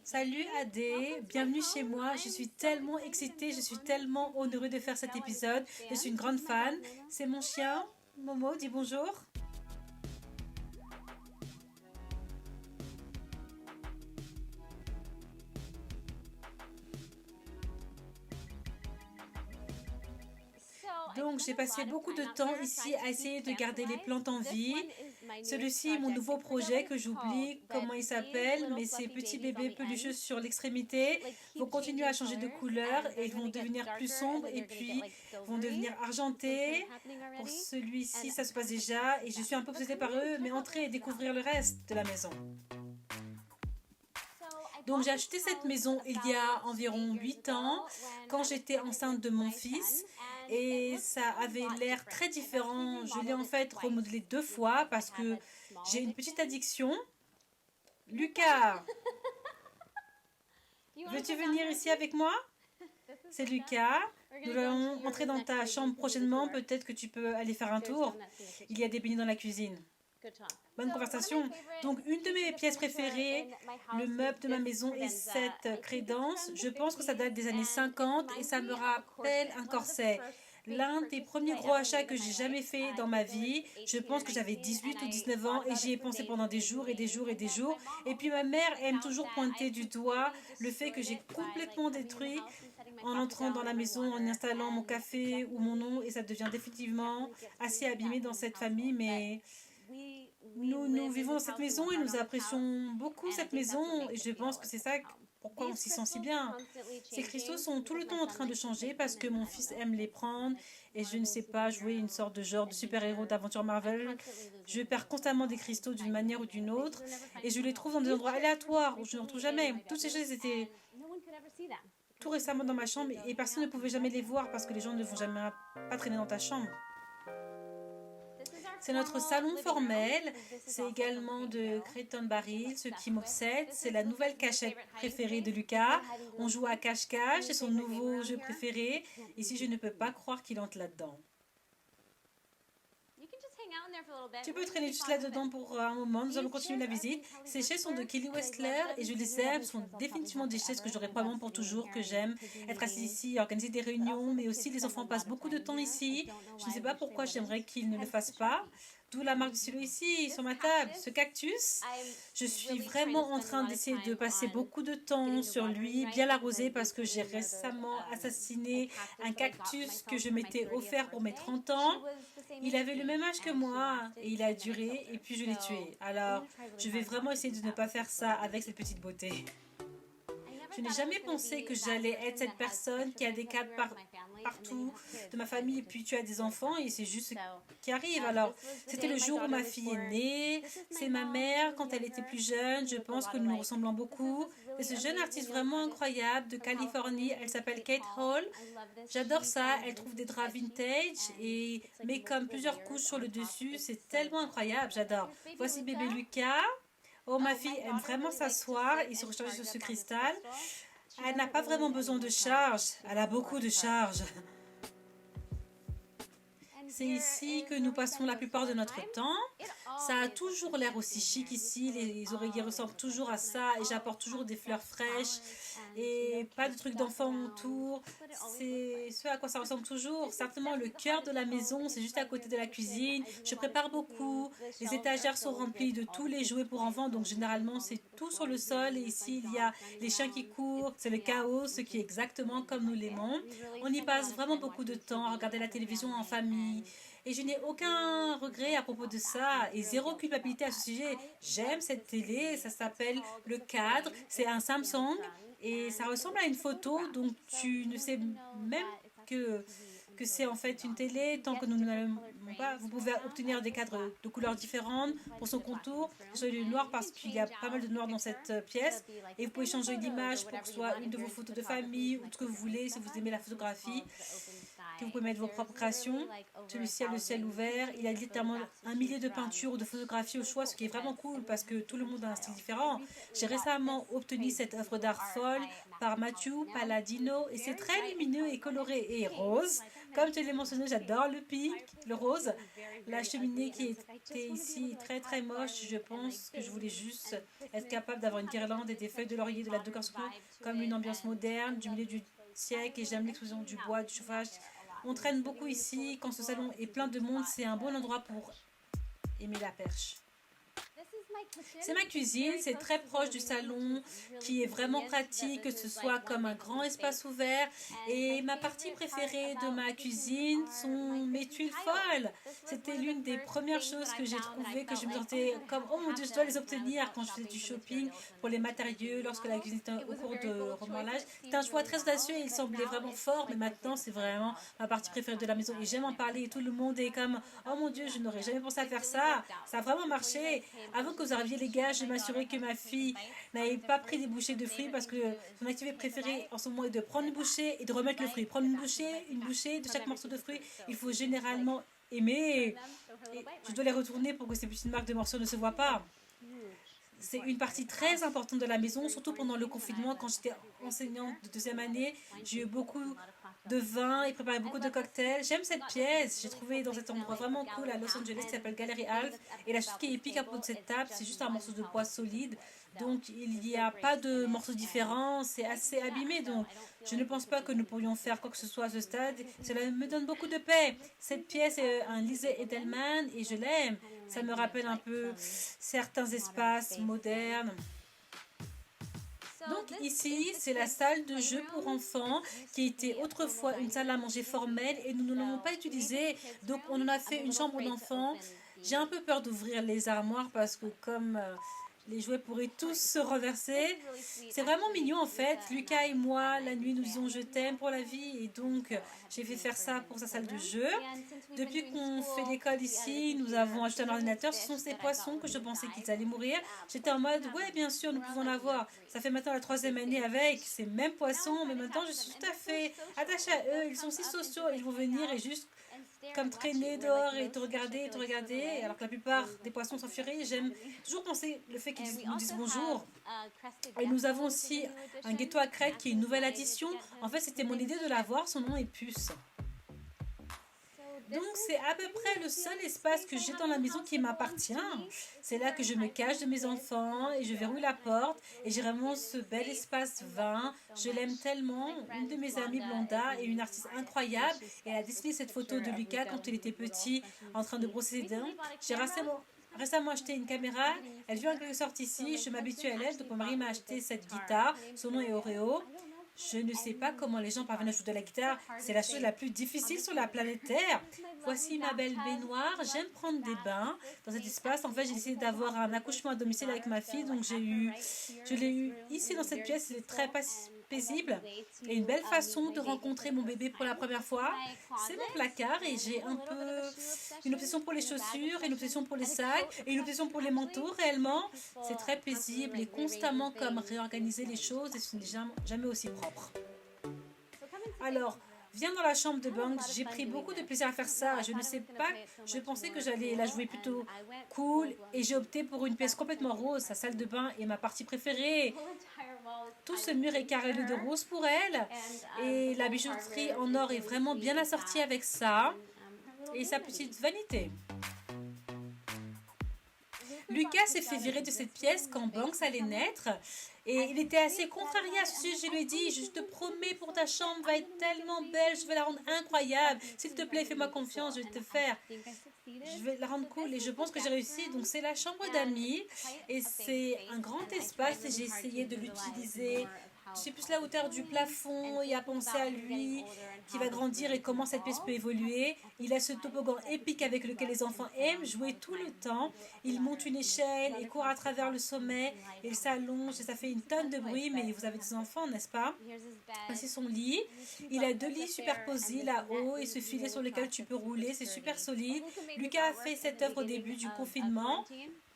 Salut Adé, bienvenue chez moi. Je suis tellement excitée, je suis tellement honorée de faire cet épisode. Je suis une grande fan. C'est mon chien, Momo, dis bonjour. Donc j'ai passé beaucoup de temps ici à essayer de garder les plantes en vie. Celui-ci est mon nouveau projet que j'oublie comment il s'appelle, mais ces petits bébés pelucheux sur l'extrémité vont continuer à changer de couleur et ils vont devenir plus sombres et puis vont devenir argentés. Pour celui-ci, ça se passe déjà et je suis un peu obsédée par eux, mais entrer et découvrir le reste de la maison. Donc j'ai acheté cette maison il y a environ 8 ans quand j'étais enceinte de mon fils et ça avait l'air très différent. Je l'ai en fait remodelé 2 fois parce que j'ai une petite addiction. Lucas, veux-tu venir ici avec moi? C'est Lucas. Nous allons entrer dans ta chambre prochainement. Peut-être que tu peux aller faire un tour. Il y a des beignets dans la cuisine. Bonne conversation. Donc, une de mes pièces préférées, le meuble de ma maison est cette crédence. Je pense que ça date des années 50 et ça me rappelle un corset. L'un des premiers gros achats que j'ai jamais fait dans ma vie. Je pense que j'avais 18 ou 19 ans et j'y ai pensé pendant des jours et des jours et des jours. Et puis ma mère aime toujours pointer du doigt le fait que j'ai complètement détruit en entrant dans la maison, en installant mon café ou mon nom et ça devient définitivement assez abîmé dans cette famille. Mais nous vivons dans cette maison et nous apprécions beaucoup cette maison et je pense que c'est ça pourquoi on s'y sent si bien. Ces cristaux sont tout le temps en train de changer parce que mon fils aime les prendre et je ne sais pas jouer une sorte de genre de super-héros d'aventure Marvel. Je perds constamment des cristaux d'une manière ou d'une autre et je les trouve dans des endroits aléatoires où je ne retrouve jamais. Toutes ces choses étaient tout récemment dans ma chambre et personne ne pouvait jamais les voir parce que les gens ne vont jamais pas traîner dans ta chambre. C'est notre salon formel. C'est également de Creighton Baril. Ce qui m'obsède, c'est la nouvelle cachette préférée de Lucas. On joue à cache-cache. C'est son nouveau jeu préféré. Ici, je ne peux pas croire qu'il entre là-dedans. Tu peux traîner juste là-dedans pour un moment. Nous allons continuer la visite. Ces chaises sont de Kelly Westler et je les aime. Ce sont définitivement des chaises que j'aurai probablement pour toujours, que j'aime être assise ici, organiser des réunions, mais aussi les enfants passent beaucoup de temps ici. Je ne sais pas pourquoi j'aimerais qu'ils ne le fassent pas. D'où la marque du stylo ici, sur ma table. Ce cactus, je suis vraiment en train d'essayer de passer beaucoup de temps sur lui, bien l'arroser, parce que j'ai récemment assassiné un cactus que je m'étais offert pour mes 30 ans. Il avait le même âge que moi et il a duré et puis je l'ai tué. Alors, je vais vraiment essayer de ne pas faire ça avec cette petite beauté. Je n'ai jamais pensé que j'allais être cette personne qui a des cadres partout de ma famille et puis tu as des enfants et c'est juste ce qui arrive. Alors, c'était le jour où ma fille est née, c'est ma mère quand elle était plus jeune, je pense que nous nous ressemblons beaucoup. Et ce jeune artiste vraiment incroyable de Californie, elle s'appelle Kate Hall. J'adore ça, elle trouve des draps vintage et met comme plusieurs couches sur le dessus, c'est tellement incroyable, j'adore. Voici bébé Lucas. Oh, ma fille aime vraiment s'asseoir et se recharger sur ce cristal. Elle n'a pas vraiment besoin de charge. Elle a beaucoup de charge. C'est ici que nous passons la plupart de notre temps. Ça a toujours l'air aussi chic ici. Les oreillers ressemblent toujours à ça et j'apporte toujours des fleurs fraîches et pas de trucs d'enfants autour. C'est ce à quoi ça ressemble toujours. Certainement, le cœur de la maison, c'est juste à côté de la cuisine. Je prépare beaucoup. Les étagères sont remplies de tous les jouets pour enfants, donc généralement, c'est tout sur le sol. Et ici, il y a les chiens qui courent. C'est le chaos, ce qui est exactement comme nous l'aimons. On y passe vraiment beaucoup de temps à regarder la télévision en famille. Et je n'ai aucun regret à propos de ça et zéro culpabilité à ce sujet. J'aime cette télé, ça s'appelle Le Cadre, c'est un Samsung et ça ressemble à une photo, donc tu ne sais même que c'est en fait une télé. Tant que nous n'allons pas, vous pouvez obtenir des cadres de couleurs différentes pour son contour. Je choisis le noir parce qu'il y a pas mal de noir dans cette pièce et vous pouvez changer l'image pour que ce soit une de vos photos de famille ou ce que vous voulez si vous aimez la photographie. que vous pouvez mettre vos propres créations. Celui-ci a le ciel ouvert. Il a littéralement un millier de peintures ou de photographies au choix, ce qui est vraiment cool parce que tout le monde a un style différent. J'ai récemment obtenu cette œuvre d'art folle par Matthew Palladino et c'est très lumineux et coloré et rose. Comme je l'ai mentionné, j'adore le pink, le rose. La cheminée qui était ici très très moche, je pense que je voulais juste être capable d'avoir une guirlande et des feuilles de laurier de la décoration comme une ambiance moderne du milieu du siècle et j'aime l'explosion du bois, du chauffage. On traîne beaucoup ici. Quand ce salon est plein de monde, c'est un bon endroit pour aimer la perche. C'est ma cuisine, c'est très proche du salon qui est vraiment pratique, que ce soit comme un grand espace ouvert. Et ma partie préférée de ma cuisine sont mes tuiles folles. C'était l'une des premières choses que j'ai trouvées, que je me sentais comme, oh mon Dieu, je dois les obtenir quand je faisais du shopping pour les matériaux, lorsque la cuisine était au cours de remodelage. C'était un choix très audacieux et il semblait vraiment fort, mais maintenant c'est vraiment ma partie préférée de la maison. Et j'aime en parler et tout le monde est comme, oh mon Dieu, je n'aurais jamais pensé à faire ça. Ça a vraiment marché. Avant que vous arriviez les gars, je m'assurais que ma fille n'avait pas pris des bouchées de fruits parce que son activité préférée en ce moment est de prendre une bouchée et de remettre le fruit. Prendre une bouchée de chaque morceau de fruit. Il faut généralement aimer. Et je dois les retourner pour que ces petites marques de morceaux ne se voient pas. C'est une partie très importante de la maison, surtout pendant le confinement. Quand j'étais enseignante de deuxième année, j'ai eu beaucoup de vin et préparé beaucoup de cocktails. J'aime cette pièce. J'ai trouvé dans cet endroit vraiment cool à Los Angeles qui s'appelle Gallery Half. Et la chose qui est épique à propos de cette table, c'est juste un morceau de bois solide. Donc il n'y a pas de morceaux différents. C'est assez abîmé. Donc je ne pense pas que nous pourrions faire quoi que ce soit à ce stade. Cela me donne beaucoup de paix. Cette pièce est un Lisée Edelman et je l'aime. Ça me rappelle un peu certains espaces modernes. Donc ici, c'est la salle de jeu pour enfants qui était autrefois une salle à manger formelle et nous ne l'avons pas utilisée. Donc on en a fait une chambre d'enfants. J'ai un peu peur d'ouvrir les armoires parce que comme les jouets pourraient tous se renverser. C'est vraiment mignon en fait. Lucas et moi, la nuit, nous disons je t'aime pour la vie et donc j'ai fait faire ça pour sa salle de jeu. Depuis qu'on fait l'école ici, nous avons acheté un ordinateur. Ce sont ces poissons que je pensais qu'ils allaient mourir. J'étais en mode, ouais, bien sûr, nous pouvons l'avoir. Ça fait maintenant la 3e année avec ces mêmes poissons, mais maintenant je suis tout à fait attachée à eux. Ils sont si sociaux, ils vont venir et juste comme traîner dehors et te regarder, alors que la plupart des poissons s'enfuiraient. J'aime toujours penser le fait qu'ils nous disent bonjour. Et nous avons aussi un ghetto à crête qui est une nouvelle addition. En fait, c'était mon idée de l'avoir, son nom est Puce. Donc, c'est à peu près le seul espace que j'ai dans la maison qui m'appartient. C'est là que je me cache de mes enfants et je verrouille la porte. Et j'ai vraiment ce bel espace vin. Je l'aime tellement. Une de mes amies, Blonda, est une artiste incroyable. Et elle a dessiné cette photo de Lucas quand il était petit, en train de brosser ses dents. J'ai récemment acheté une caméra. Elle vient en quelque sorte ici. Je m'habitue à elle. Donc, mon mari m'a acheté cette guitare. Son nom est Oreo. Je ne sais pas comment les gens parviennent à jouer de la guitare. C'est la chose la plus difficile sur la planète Terre. Voici ma belle baignoire. J'aime prendre des bains dans cet espace. En fait, j'ai décidé d'avoir un accouchement à domicile avec ma fille. Donc, je l'ai eu ici dans cette pièce. C'est très paisible. Et une belle façon de rencontrer mon bébé pour la première fois. C'est mon placard et j'ai un peu une obsession pour les chaussures, une obsession pour les sacs et une obsession pour les manteaux réellement. C'est très paisible et constamment comme réorganiser les choses et ce n'est jamais aussi propre. Alors, viens dans la chambre de Banks. J'ai pris beaucoup de plaisir à faire ça. Je ne sais pas, je pensais que j'allais la jouer plutôt cool et j'ai opté pour une pièce complètement rose. Sa salle de bain est ma partie préférée. Tout ce mur est carrelé de rose pour elle et la bijouterie en or est vraiment bien assortie avec ça et sa petite vanité. Lucas s'est fait virer de cette pièce quand Banks allait naître et il était assez contrarié à ce sujet. Je lui ai dit, je te promets pour ta chambre va être tellement belle, je vais la rendre incroyable. S'il te plaît, fais-moi confiance, je vais te faire. Je vais la rendre cool et je pense que j'ai réussi. Donc c'est la chambre d'amis et c'est un grand espace et j'ai essayé de l'utiliser. Je sais plus la hauteur du plafond et à penser à lui qui va grandir et comment cette pièce peut évoluer. Il a ce toboggan épique avec lequel les enfants aiment jouer tout le temps. Il monte une échelle et court à travers le sommet. Il s'allonge et ça fait une tonne de bruit, mais vous avez des enfants, n'est-ce pas? Voici son lit. Il a 2 lits superposés là-haut et ce filet sur lequel tu peux rouler. C'est super solide. Lucas a fait cette œuvre au début du confinement.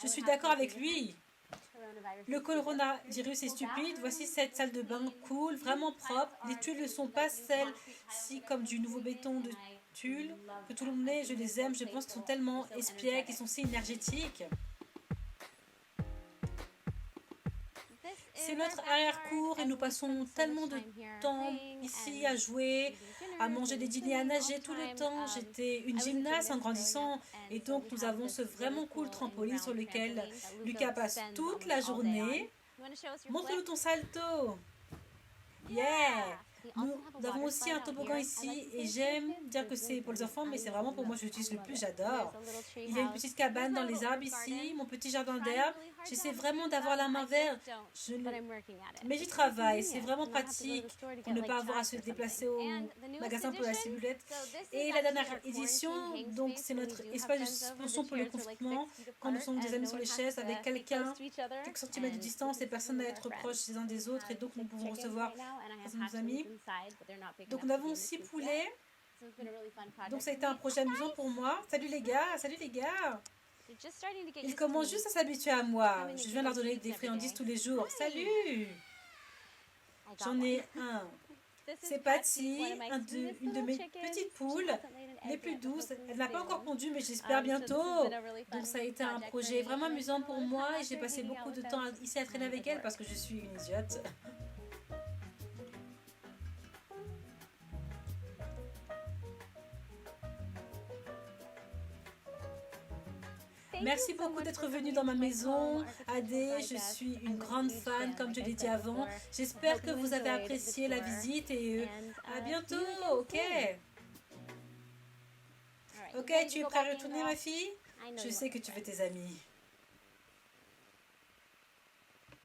Je suis d'accord avec lui. Le coronavirus est stupide. Voici cette salle de bain cool, vraiment propre. Les tuiles ne sont pas celles-ci comme du nouveau béton de tulle que tout le monde met. Je les aime. Je pense qu'ils sont tellement espiègles, ils sont si énergétiques. C'est notre arrière-cour et nous passons tellement de temps ici à jouer, à manger des dîners, à nager tout le temps. J'étais une gymnaste en grandissant et donc nous avons ce vraiment cool trampoline sur lequel Lucas passe toute la journée. Montre-nous ton salto. Yeah! Nous avons aussi un toboggan ici et j'aime dire que c'est pour les enfants, mais c'est vraiment pour moi, je l'utilise le plus, j'adore. Il y a une petite cabane dans les arbres ici, mon petit jardin d'herbe. J'essaie vraiment d'avoir la main verte, mais j'y travaille, c'est vraiment pratique pour ne pas avoir à se déplacer au magasin pour la ciboulette. Et la dernière édition, donc c'est notre espace de suspension pour le confinement, quand nous sommes des amis sur les chaises avec quelqu'un, quelques centimètres de distance et personne à être proche les uns des autres et donc nous pouvons recevoir nos amis. Donc nous avons 6 poulets. Donc ça a été un projet amusant pour moi. Salut les gars, salut les gars. Ils commencent juste à s'habituer à moi. Je viens leur donner des friandises tous les jours. Salut. J'en ai un. C'est Patty, une de mes petites poules, les plus douces. Elle n'a pas encore pondu, mais j'espère bientôt. Donc ça a été un projet vraiment amusant pour moi et j'ai passé beaucoup de temps ici à traîner avec elle parce que je suis une idiote. Merci beaucoup d'être venu dans ma maison, Adé. Je suis une grande fan, comme je l'ai dit avant. J'espère que vous avez apprécié la visite et à bientôt, ok? Ok, tu es prête à retourner, ma fille? Je sais que tu veux tes amis.